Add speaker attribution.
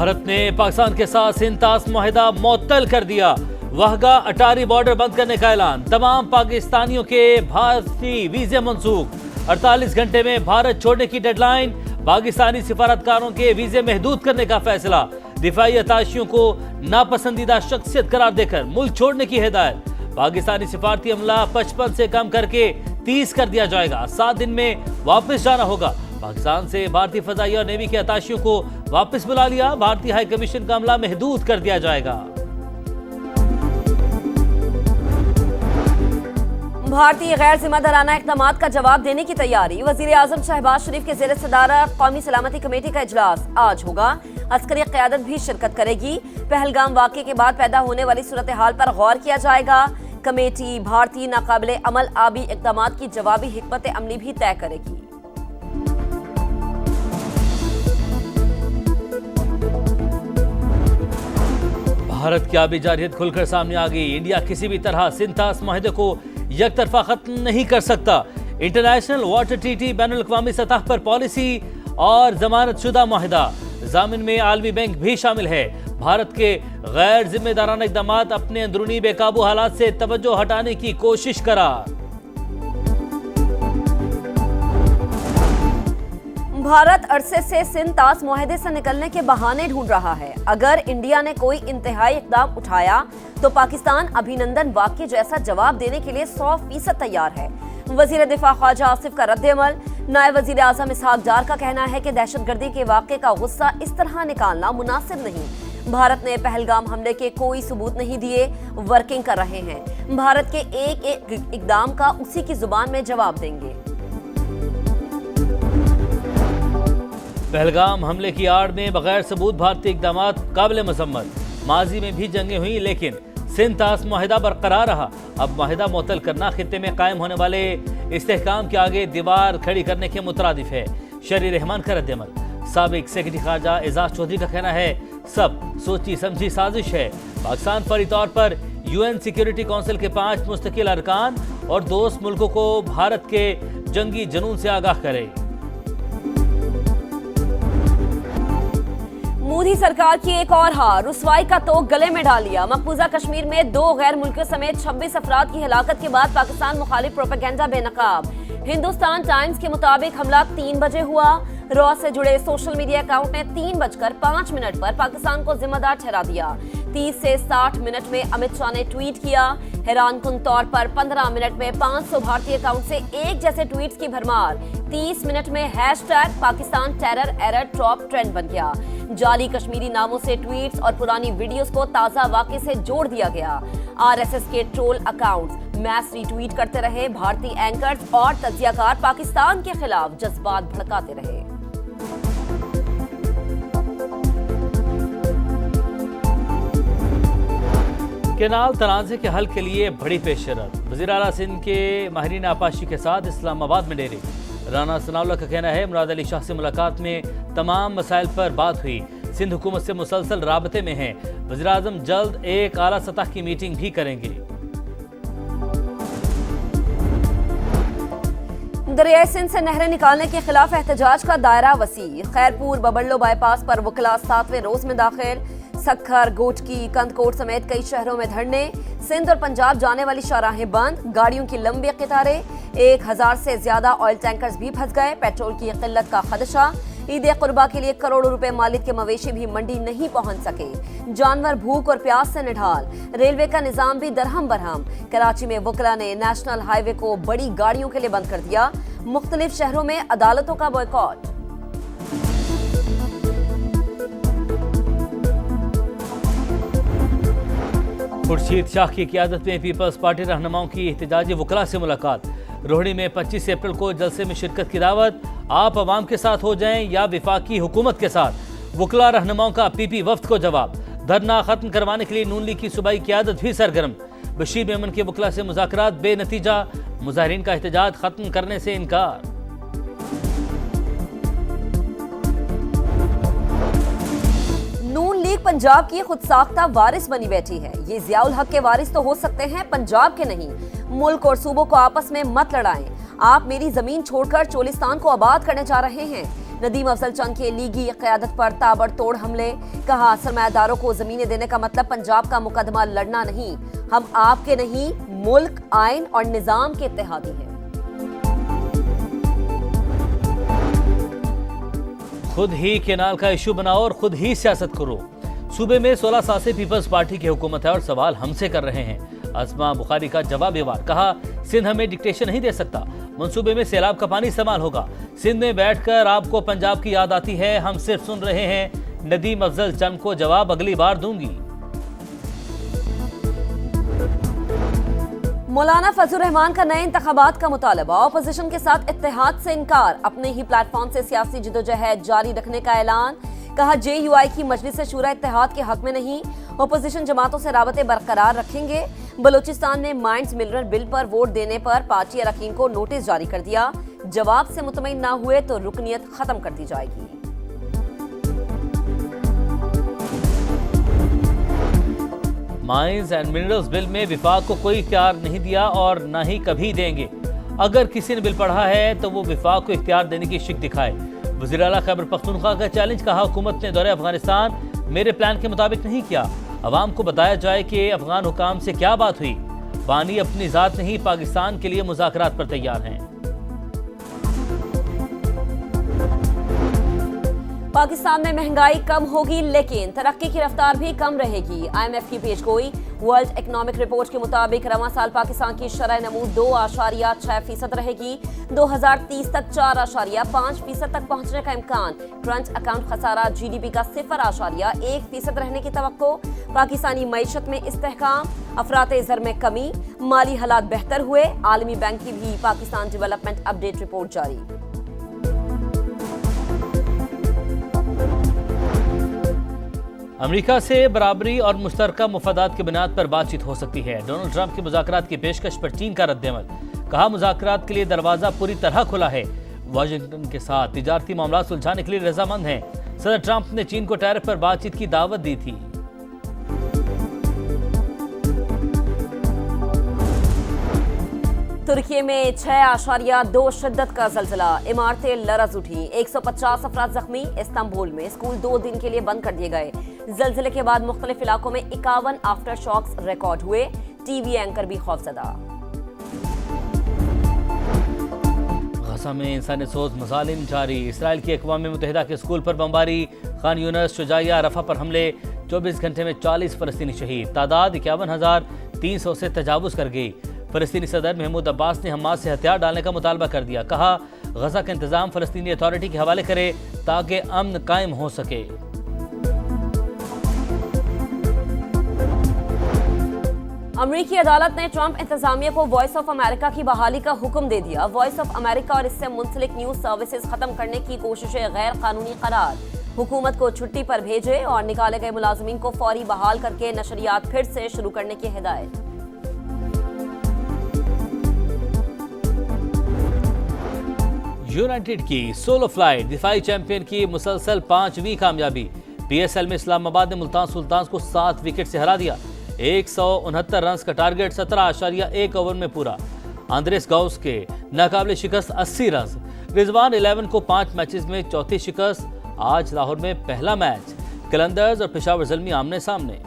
Speaker 1: भारत ने पाकिस्तान के साथ सिंध-तास मुआहिदा मुअत्तल कर दिया। वहगा अटारी बॉर्डर बंद करने का ऐलान। तमाम पाकिस्तानियों के भारतीय वीजे मंसूख। 48 घंटे में भारत छोड़ने की डेडलाइन। पाकिस्तानी सिफारतकारों के वीजे महदूद करने का फैसला। दिफाई अताशियों को नापसंदीदा शख्सियत करार देकर मुल्क छोड़ने की हिदायत। पाकिस्तानी सिफारती अमला 55 से कम करके 30 कर दिया जाएगा। 7 दिन में वापस जाना होगा। पाकिस्तान से भारतीय फजाइया और नेवी के अताशियों को वापस बुला लिया। भारतीय हाई कमीशन का अमला महदूद कर दिया जाएगा।
Speaker 2: भारतीय गैर जिम्मेदाराना इक़दामात का जवाब देने की तैयारी। वज़ीर आज़म शहबाज शरीफ के ज़ेर सदारत कौमी सलामती कमेटी का इजलास आज होगा। अस्करी क़यादत भी शिरकत करेगी। पहलगाम वाक़े के बाद पैदा होने वाली सूरत हाल पर गौर किया जाएगा। कमेटी भारतीय नाकाबिले अमल आबी इक़दामात की जवाबी हिकमत अमली भी तय करेगी।
Speaker 1: भारत की आबी जारहियत खुलकर सामने आ गई। इंडिया किसी भी तरह सिंध-तास मुआहिदे को यकतरफा खत्म नहीं कर सकता। इंटरनेशनल वाटर ट्रीटी बैनुल अक़वामी सतह पर पॉलिसी और जमानत शुदा मुआहिदा। ज़ामिन में आलमी बैंक भी शामिल है। भारत के गैर जिम्मेदाराना इक़दामात अपने अंदरूनी बेकाबू हालात से तवज्जो हटाने की कोशिश करार।
Speaker 2: भारत अरसे से सिंध-तास मुआहिदे से निकलने के बहाने ढूंढ रहा है। अगर इंडिया ने कोई इंतहाई इक़दाम उठाया तो पाकिस्तान अभिनंदन वाक़े जैसा जवाब देने के लिए 100% तैयार है। वज़ीर दिफा ख्वाजा आसिफ का रद्द-ए-अमल। नायब वज़ीर आज़म इसहाक डार का कहना है कि दहशतगर्दी के वाक़े का गुस्सा इस तरह निकालना मुनासिब नहीं। भारत ने पहलगाम हमले के कोई सबूत नहीं दिए, वर्किंग कर रहे हैं। भारत के एक इक़दाम का उसी की जुबान में जवाब देंगे।
Speaker 1: पहलगाम हमले की आड़ में बगैर सबूत भारतीय इक़दामात काबिल मज़म्मत। माजी में भी जंगें हुई लेकिन सिंध-तास मुआहिदा बरकरार रहा। अब मुआहिदा मुअत्तल करना खित्ते में कायम होने वाले इस्तेहकाम के आगे दीवार खड़ी करने के मुतरादिफ है। शरी रहमान का रद्द-ए-अमल। साबिक सेक्रेटरी खारजा एजाज चौधरी का कहना है सब सोची समझी साजिश है। पाकिस्तान फौरी तौर पर UN सिक्योरिटी काउंसिल के 5 मुस्तकिल अरकान और दोस्त मुल्कों को भारत के जंगी जुनून से आगाह करे।
Speaker 2: मोदी सरकार की एक और हार। रुसवाई का तोग गले में डाल लिया। मकबूजा कश्मीर में 2 गैर मुल्कियों समेत 26 अफराद की हिलाकत के बाद पाकिस्तान मुखालिफ प्रोपेगेंडा बेनकाब। हिंदुस्तान टाइम्स के मुताबिक हमला 3 बजे हुआ। रॉ से जुड़े सोशल मीडिया अकाउंट ने 3:05 पर पाकिस्तान को जिम्मेदार ठहरा दिया। 30 से 60 मिनट में अमित शाह ने ट्वीट किया। हैरानकुन तौर पर 15 मिनट में 500 भारतीय अकाउंट से एक जैसे ट्वीट्स की भरमार। 30 मिनट में hashtag Pakistan terror error top trend बन गया। जाली कश्मीरी नामों से ट्वीट्स और पुरानी वीडियोस को ताजा वाक़े से जोड़ दिया गया। RSS के ट्रोल अकाउंट्स मैस रीट्वीट करते रहे। भारतीय एंकर्स और तज्जियाकार पाकिस्तान के खिलाफ जज्बात भड़काते रहे।
Speaker 1: केनाल तनाज़े के हल के लिए बड़ी पेशरत। वज़ीर आला सिंध के माहिरीन आपाशी के साथ इस्लामाबाद में डेरे। राना सनाउल्लाह का कहना है मुराद अली शाह से मुलाकात में तमाम मसाइल पर बात हुई। सिंध हुकूमत से मुसलसल राबते में है। वज़ीर आज़म जल्द एक आला सतह की मीटिंग भी करेंगे।
Speaker 2: दरियाई सिंध से नहरें निकालने के खिलाफ एहतजाज का दायरा वसी। खैरपुर बबल्लो बाईपास पर वकला 7वें रोज में दाखिल। सक्खर, गोटकी, कंदकोट समेत कई शहरों में धरने। सिंध और पंजाब जाने वाली शाहराहें बंद। गाड़ियों की लंबी कतारें। 1000 से ज्यादा ऑयल टैंकर्स भी फंस गए। पेट्रोल की किल्लत का खदशा। ईद कुर्बा के लिए करोड़ों रुपए मालिक के मवेशी भी मंडी नहीं पहुंच सके। जानवर भूख और प्यास से निढाल। रेलवे का निजाम भी दरहम बरहम। कराची में वकला ने नेशनल हाईवे को बड़ी गाड़ियों के लिए बंद कर दिया। मुख्तलिफ शहरों में अदालतों का बॉयकॉट।
Speaker 1: खुर्शीद शाह की क़यादत में पीपल्स पार्टी रहनुमाओं की एहतजाजी वकला से मुलाकात। रोहड़ी में 25 अप्रैल को जलसे में शिरकत की दावत। आप अवाम के साथ हो जाएं या विफाकी हुकूमत के साथ। वकला रहनुमाओं का PP वफ्द को जवाब। धरना खत्म करवाने के लिए नून लीग की सूबाई क़यादत भी सरगर्म। बशीर मेमन के वकला से मुज़ाकरात बेनतीजा। मुजाहिरीन का एहतजाज खत्म करने से इनकार।
Speaker 2: नून लीग पंजाब की खुद साख्ता वारिस बनी बैठी है। ये ज़ियाउल हक के वारिस तो हो सकते हैं, पंजाब के नहीं। मुल्क और सूबों को आपस में मत लड़ाएं। आप मेरी जमीन छोड़कर चोलिस्तान को आबाद करने जा रहे हैं। नदीम अफजल चंद की लीगी क़यादत पर ताबड़तोड़ हमले। कहा, सरमायादारों को जमीनें देने का मतलब पंजाब का मुकदमा लड़ना नहीं, हम आपके नहीं मुल्क, आइन और निजाम के इत्तेहादी हैं।
Speaker 1: खुद ही केनाल का इशू बनाओ और खुद ही सियासत करो। सूबे में 16 साल से पीपल्स पार्टी की हुकूमत है और सवाल हमसे कर रहे हैं। अस्मा बुखारी का जवाबी वार। कहा, सिंध हमें डिक्टेशन नहीं दे सकता, मंसूबे में सैलाब का पानी इस्तेमाल होगा। सिंध में बैठकर आपको पंजाब की याद आती है, हम सिर्फ सुन रहे हैं। नदीम अफजल चंद को जवाब अगली बार दूंगी।
Speaker 2: मौलाना फजलुर रहमान का नए इंतखाबात का मुतालबा, ऑपोजिशन के साथ इत्तेहाद से इनकार, अपने ही प्लेटफॉर्म से सियासी जिदोजहद जारी रखने का ऐलान। कहा, JUI की मजलिस शूरा इत्तेहाद के हक में नहीं, ऑपोजिशन जमातों से राबते बरकरार रखेंगे। बलूचिस्तान में माइंस मिनरल बिल पर वोट देने पर पार्टी अरकान को नोटिस जारी कर दिया, जवाब से मुतमईन ना हुए तो रुकनियत खत्म कर दी जाएगी।
Speaker 1: माइंस एंड मिनरल्स बिल में विफाक को कोई इख्तियार नहीं दिया और न ही कभी देंगे। अगर किसी ने बिल पढ़ा है तो वो विफाक को इख्तियार देने की शिक दिखाए। वज़ीर आला खैबर पख्तूनख्वा का चैलेंज। कहा, हुकूमत ने दौरे अफगानिस्तान मेरे प्लान के मुताबिक नहीं किया, अवाम को बताया जाए कि अफगान हुकाम से क्या बात हुई। बानी अपनी जात नहीं, पाकिस्तान के लिए मुज़ाकरात पर तैयार हैं।
Speaker 2: पाकिस्तान में महंगाई कम होगी लेकिन तरक्की की रफ्तार भी कम रहेगी। IMF की पेशगोई। वर्ल्ड इकोनॉमिक रिपोर्ट के मुताबिक रवां साल पाकिस्तान की शरह नमू 2.6% रहेगी। 2030 तक 4.5% तक पहुंचने का इम्कान। करंट अकाउंट खसारा GDP का 0.1% रहने की तवक्को। पाकिस्तानी मईशत में इस्तेहकाम, अफरात ज़र में कमी, माली हालात बेहतर हुए। आलमी बैंक की भी पाकिस्तान डेवलपमेंट अपडेट रिपोर्ट जारी।
Speaker 1: अमेरिका से बराबरी और मुश्तरका मुफादात की बुनियाद पर बातचीत हो सकती है। डोनाल्ड ट्रंप की मुज़ाकरात की पेशकश पर चीन का रद्द-ए-अमल। कहा, मुज़ाकरात के लिए दरवाजा पूरी तरह खुला है, वाशिंगटन के साथ तिजारती मामला सुलझाने के लिए रजामंद हैं। सदर ट्रंप ने चीन को टैरिफ पर बातचीत की दावत दी थी।
Speaker 2: तुर्की में 6.2 शिद्दत का जल्जला, इमारतें लरज उठी, 150 अफराद जख्मी। इस्तांबुल में स्कूल 2 दिन के लिए बंद कर दिए गए। जल्जले के बाद मुख्तलिफ इलाकों में 51 आफ्टर शॉक्स रिकॉर्ड हुए। टीवी एंकर भी खौफजदा।
Speaker 1: गजा में इंसानी सोच मजालिम जारी। इसराइल की अक़वाम मुत्तहिदा के स्कूल पर बमबारी। खान यूनस, शुजाइया, रफा पर हमले। 24 घंटे में 40 फ़लस्तीनी शहीद। तादाद 51,300 से तजावुज़ कर गई। फ़लस्तीनी सदर महमूद अब्बास ने हमास से हथियार डालने का मुतालबा कर दिया। कहा, गजा का इंतजाम फ़लस्तीनी अथॉरिटी के हवाले करे ताकि अमन कायम हो सके।
Speaker 2: अमेरिकी अदालत ने ट्रंप इंतजामिया को वॉइस ऑफ अमेरिका की बहाली का हुक्म दे दिया। वॉइस ऑफ अमेरिका और इससे मुंसलिक न्यूज सर्विसेज खत्म करने की कोशिशें गैर कानूनी करार। हुकूमत को छुट्टी पर भेजे और निकाले गए मुलाजमीन को फौरी बहाल करके नशरियात फिर से शुरू करने की हिदायत।
Speaker 1: यूनाइटेड की सोलो फ्लाइट दिफाई चैंपियन की मुसलसल 5वीं कामयाबी। PSL में इस्लामाबाद ने मुल्तान सुल्तान को 7 विकेट से हरा दिया। 169 रन का टारगेट 17.1 ओवर में पूरा। आंद्रेस गाउस के नाकाबिले शिकस्त 80 रन। रिजवान 11 को 5 मैचेस में चौथी शिकस्त। आज लाहौर में पहला मैच कलंदर्स और पेशावर ज़ल्मी आमने सामने।